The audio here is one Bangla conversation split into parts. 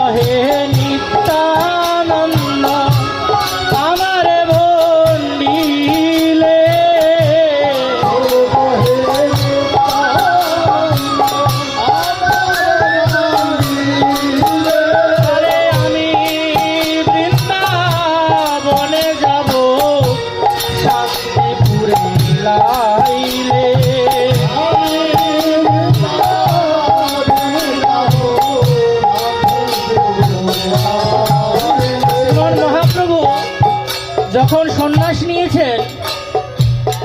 কহে নিত্যানন্দ আমার বন্দিলে। আরে আমি বৃন্দাবনে যাব শান্তিপুরে লাইলে। যখন সন্ন্যাস নিয়েছেন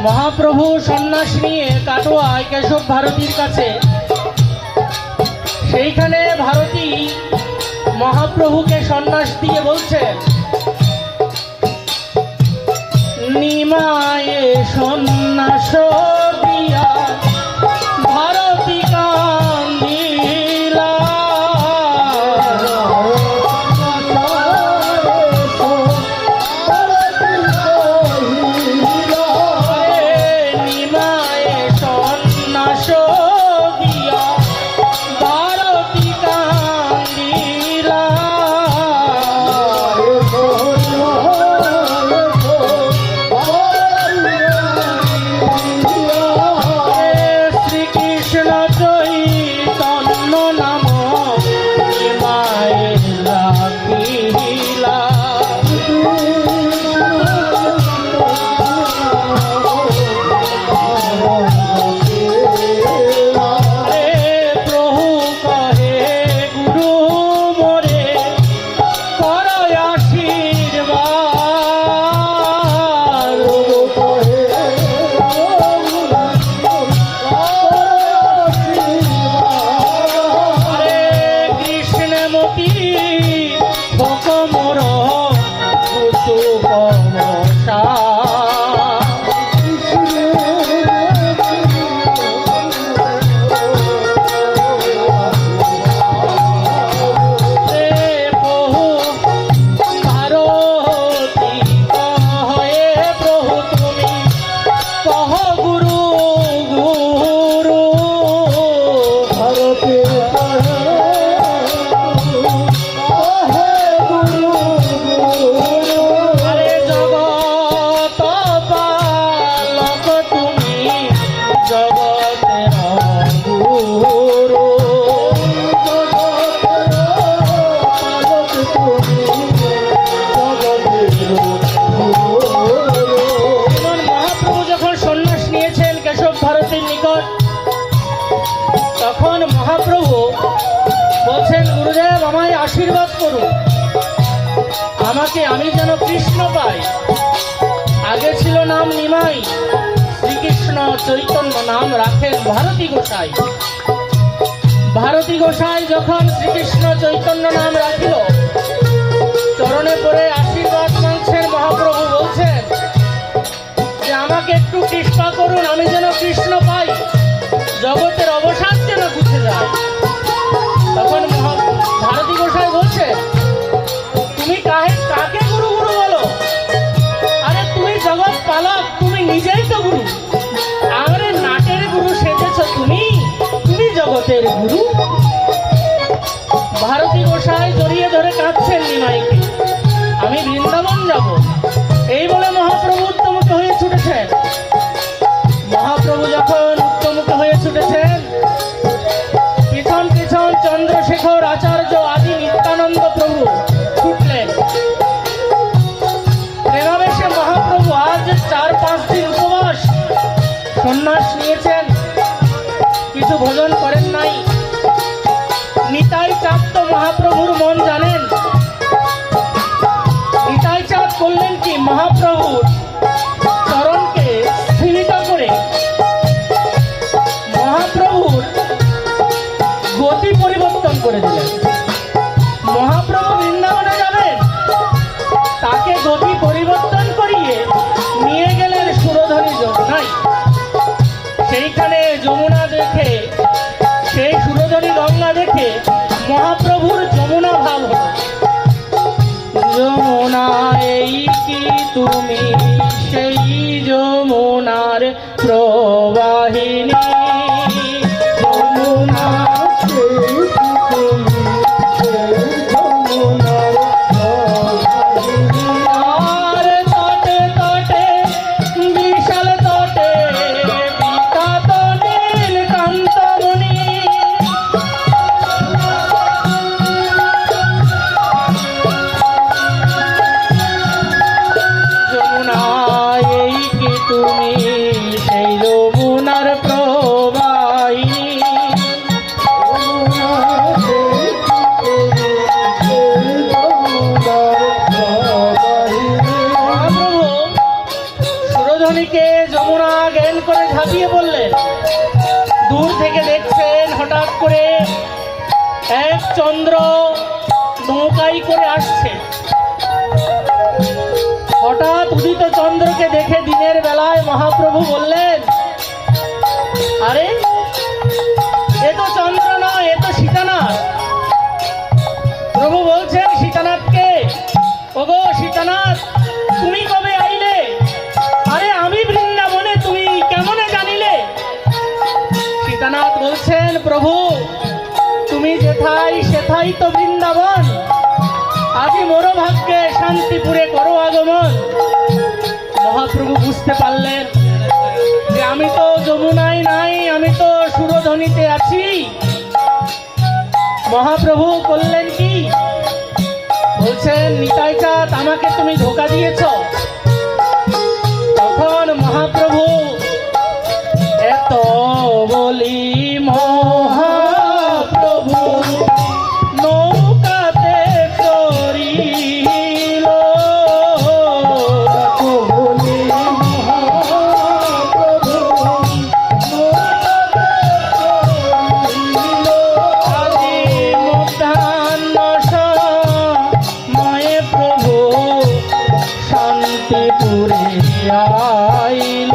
মহাপ্রভু, সন্ন্যাস নিয়ে কাটোয়ায় কেশব ভারতীর কাছে, সেইখানে ভারতী মহাপ্রভুকে সন্ন্যাস দিয়ে বলছেন, নিমায়ে সন্ন্যাস দিয়া ভারতী কান্দিলা। তখন মহাপ্রভু বলছেন, গুরুদেব আমায় আশীর্বাদ করুন, আমাকে, আমি যেন কৃষ্ণ পাই। আগে ছিল নাম নিমাই, শ্রীকৃষ্ণ চৈতন্য নাম রাখেন ভারতী গোসাই। ভারতী গোসাই যখন শ্রীকৃষ্ণ চৈতন্য নাম রাখিল, চরণে পড়ে আশীর্বাদ মাংছেন। মহাপ্রভু বলছেন যে আমাকে একটু কৃপা করুন, আমি যেন কৃষ্ণ পাই, জগতের অবসাদ যেন বুঝে যায়। তখন ভারতী গোসাই বলছে, তুমি কাকে গুরু গুরু বলো? আরে তুমি জগৎ পালক, তুমি নিজেই তো গুরু। আরে নাটের গুরু সেজেছ তুমি, তুমি জগতের গুরু। ভারতী গোসাই জড়িয়ে ধরে কাঁদছেন নিমাইকে, আমি বৃন্দাবন যাব, এই বলে মহাপ্রভু উত্তমুখ হয়ে ছুটেছেন। মহাপ্রভু যখন উত্তমুখ হয়ে ছুটেছেন, পিছন পিছন চন্দ্রশেখর আচার্য আদি নিত্যানন্দ প্রভু ছুটলেন। প্রেমাবেশে মহাপ্রভু আজ 4-5 দিন উপবাস সন্ন্যাস নিয়েছেন, কিছু ভোজন করেন নাই। নিতাই চাঁদ তো মহাপ্রভুর মন জানেন। নিতাই চাঁদ করলেন কি, মহাপ্রভুর চরণকে স্থিরিত করে মহাপ্রভুর গতি পরিবর্তন করে দিলেন। মহাপ্রভু বৃন্দাবনে যাবেন, তাকে গতি পরিবর্তন করিয়ে নিয়ে গেলেন সুরধনী যমুনায়। সেইখানে যমুনা দেখে, সেই সুরধনী গঙ্গা দেখে মহাপ্রভুর যমুনা ভাব হল। যমুনা এই কি তুমি সেই যমুনার প্রবাহিনী, যমুনা চন্দ্র নৌকায় করে আসছে। হঠাৎ উদিত চন্দ্রকে দেখে দিনের বেলায় মহাপ্রভু বললেন, আরে এ তো চন্দ্র নয়, এ তো সীতানাথ। প্রভু বলছেন সীতানাথকে, ওগো সীতানাথ, তুমি কবে আইলে? আরে আমি বৃন্দাবনে, তুমি কেমনে জানিলে? সীতানাথ বলছেন, প্রভু তুমি যেথাই সেথাই তো বৃন্দাবন, আজি মোর ভাগ্যে শান্তিপুরে করো আগমন। মহাপ্রভু বুঝতে পারলেন যে আমি তো যমুনায় নাই, আমি তো সুরধ্বনিতে আছি। মহাপ্রভু করলেন কি, বলছেন নিতাই চাঁদ আমাকে তুমি ধোঁকা দিয়েছ। তখন মহাপ্রভু এত বলি মহাপ্রভু নৌকাতে চড়িল, বলি মহাপ্রভু আজি মধ্যাহ্ন সময়ে প্রভু শান্তিপুরে আইল।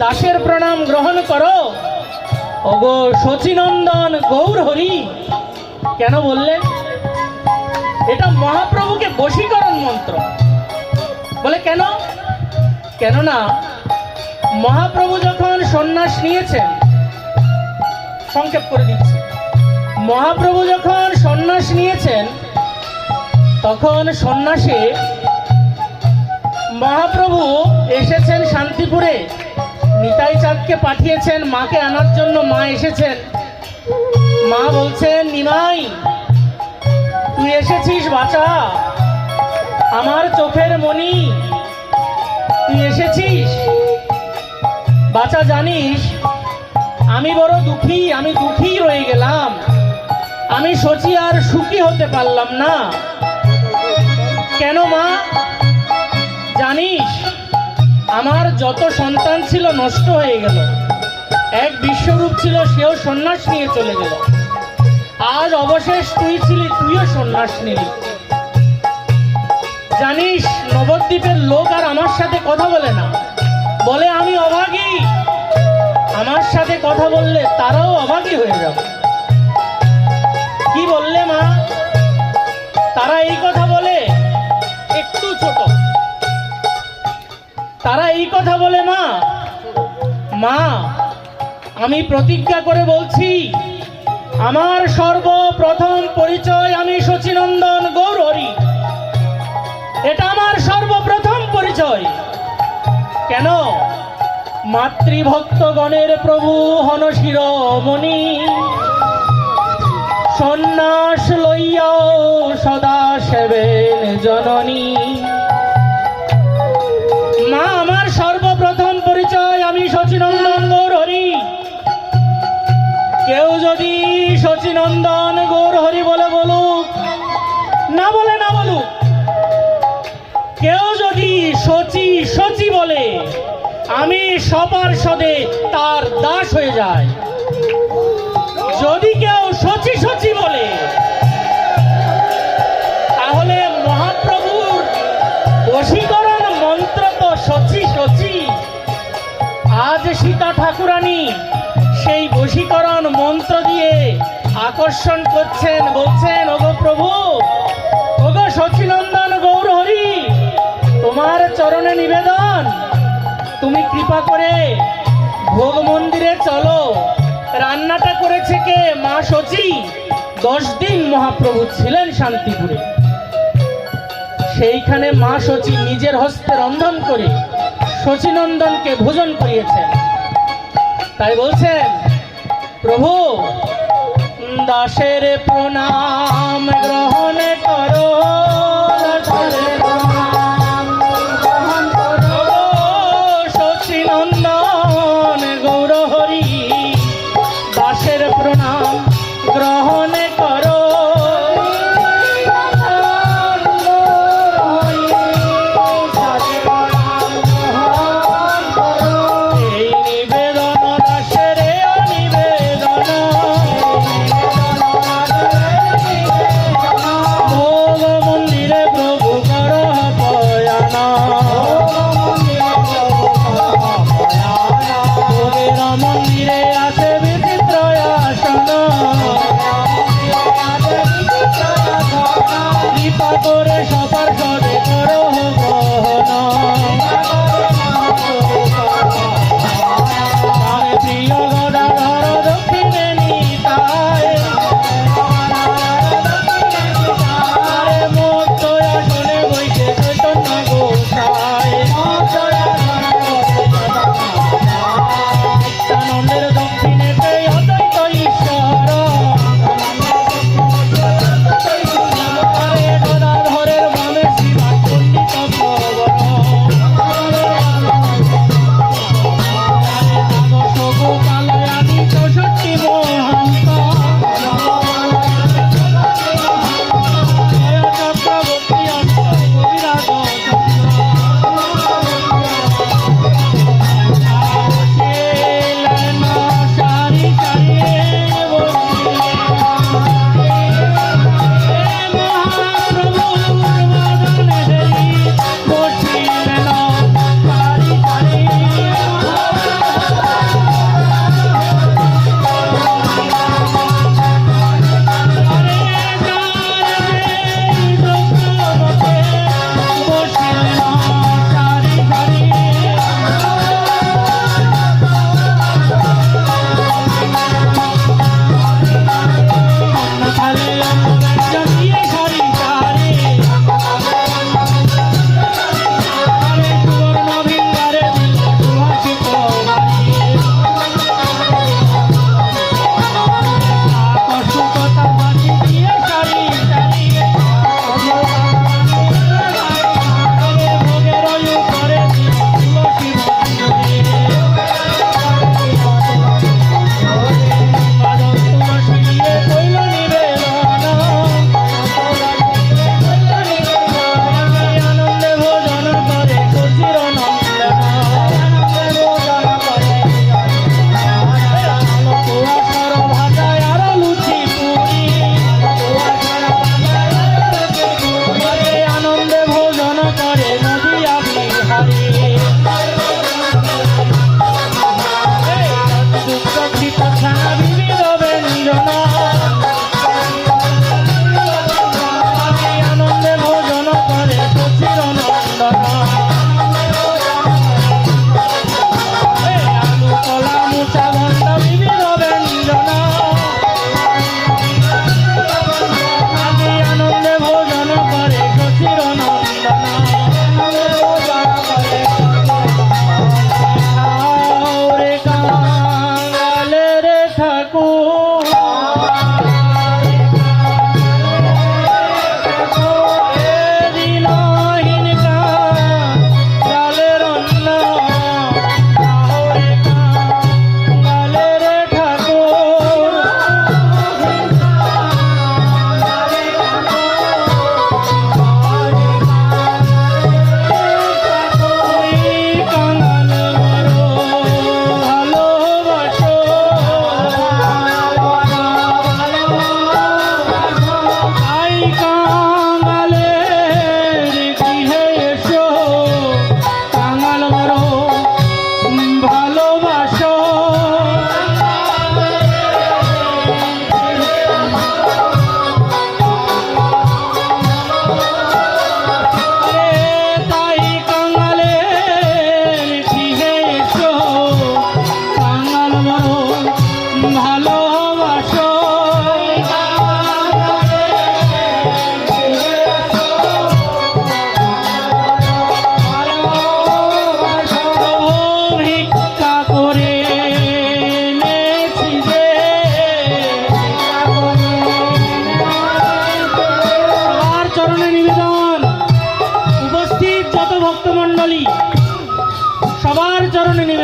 দাসের প্রণাম গ্রহণ করো। ওগো শচীনন্দন গৌর হরি। কেন বললেন? এটা মহাপ্রভুকে বশীকরণ মন্ত্র। বলে কেন? কেননা মহাপ্রভু যখন সন্ন্যাস নিয়েছেন, সংক্ষেপ করে দিচ্ছি, মহাপ্রভু যখন সন্ন্যাস নিয়েছেন তখন সন্ন্যাসে মহাপ্রভু এসেছেন শান্তিপুরে, নিতাই চাঁদকে পাঠিয়েছেন মাকে আনার জন্য। মা এসেছেন, মা বলছেন, নিমাই তুই এসেছিস বাছা, আমার চোখের মণি, তুই এসেছিস বাছা। জানিস আমি বড় দুঃখী, আমি দুঃখী রয়ে গেলাম, আমি শচী আর সুখী হতে পারলাম না। কেন মা? জানিস আমার যত সন্তান ছিল নষ্ট হয়ে গেল, এক বিশ্বরূপ ছিল সেও সন্ন্যাস নিয়ে চলে গেল, আজ অবশেষ তুই ছিলি, তুইও সন্ন্যাস নিলি। জানিস নবদ্বীপের লোক আর আমার সাথে কথা বলে না, বলে আমি অভাগী, আমার সাথে কথা বললে তারাও অভাগী হয়ে যাবে। কি বললে মা? তারা এই কথা বলে, একটু ছোট, তারা এই কথা বলে মা। মা আমি প্রতিজ্ঞা করে বলছি, আমার সর্বপ্রথম পরিচয় আমি শচীনন্দন গৌর হরি, এটা আমার সর্বপ্রথম পরিচয়। কেন? মাতৃভক্তগণের প্রভু হন শিরোমণি, সন্ন্যাস লইয়াও সদা সেবেন জননী। মা আমার সর্বপ্রথম পরিচয় আমি শচীনন্দন গৌর হরি। কেউ যদি শচীনন্দন গৌর হরি বলে বলুক, না বলে না বলুক, কেউ যদি শচী শচী বলে, আমি সপার্ষদে তার দাস হয়ে যায়। যদি কেউ শচী শচী বলে, তাহলে মহাপ্রভুর বশীকরণ মন্ত্র তো শচী শচী। আজ সীতা ঠাকুরানী সেই বশীকরণ মন্ত্র দিয়ে আকর্ষণ করছেন, বলছেন, ওগো প্রভু, ওগো শচীনন্দন গৌর হরি, তোমার চরণে নিবেদন, তুমি কৃপা করে ভোগ মন্দিরে চলো। রান্নাটা করেছে কে? মা শচী। 10 দিন মহাপ্রভু ছিলেন শান্তিপুরে, সেইখানে মা শচী নিজের হস্তে রন্ধন করে শচীনন্দনকে ভোজন করিয়েছেন। তাই বলছেন, প্রভু দাসের প্রণাম গ্রহণ করো, শচীনন্দন গৌর হরি, দাসের প্রণাম গ্রহণ করো। এই নিবেদন দাসের নিবেদন, ভোগ মন্দিরে প্রভু কর পয়ান।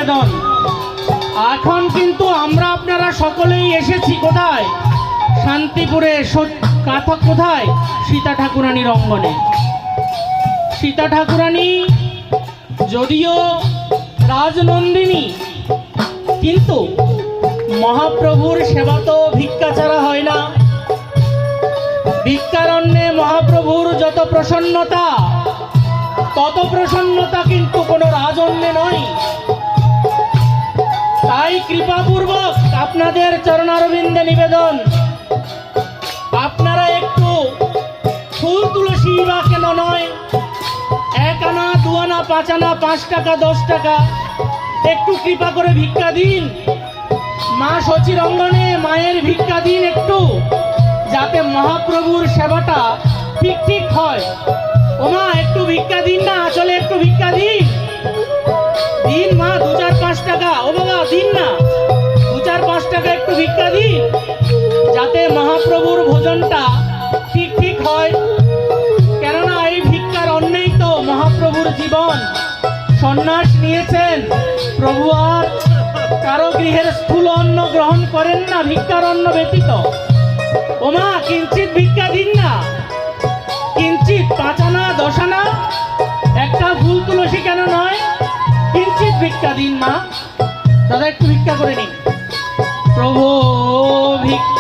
নিবেদন। এখন কিন্তু আমরা আপনারা সকলেই এসেছি কোথায়? শান্তিপুরে কাথা কোথায়? সীতা ঠাকুরানীর অঙ্গনে। সীতা ঠাকুরানী যদিও রাজনন্দিনী, কিন্তু মহাপ্রভুর সেবা তো ভিক্ষা ছাড়া হয় না। ভিক্ষারণ্যে মহাপ্রভুর যত প্রসন্নতা, তত প্রসন্নতা কিন্তু কোনো রাজন্যে নয়। তাই কৃপাপূর্বক আপনাদের চরণারবিন্দে নিবেদন, আপনারা একটু ফুল তুলসী বা কেন নয়, 1 আনা 2 আনা 5 আনা 5 টাকা 10 টাকা একটু কৃপা করে ভিক্ষা দিন। মা সচির অঙ্গনে মায়ের ভিক্ষা দিন একটু, যাতে মহাপ্রভুর সেবাটা ঠিক ঠিক হয়। ওমা একটু ভিক্ষা দিন না, আসলে একটু ভিক্ষা দিন। দিন মা 2 4 5 টাকা। ও বাবা দিন না, 2 4 5 টাকা একটু ভিক্ষা দিন, যাতে মহাপ্রভুর ভোজনটা ঠিক ঠিক হয়। কেননা এই ভিক্ষার অন্যেই তো মহাপ্রভুর জীবন। সন্ন্যাস নিয়েছেন প্রভু, আর কারো গৃহের স্থূল অন্ন গ্রহণ করেন না ভিক্ষার অন্ন ব্যতীত। ওমা কিঞ্চিত ভিক্ষা দিন না, কিঞ্চিত 5 আনা 10 আনা, একটা ফুল তুলসী কেন নয়, কিঞ্চিত ভিক্ষা দিন মা। দাদা একটু ভিক্ষা করে নিন। প্রভু ভিক্ষা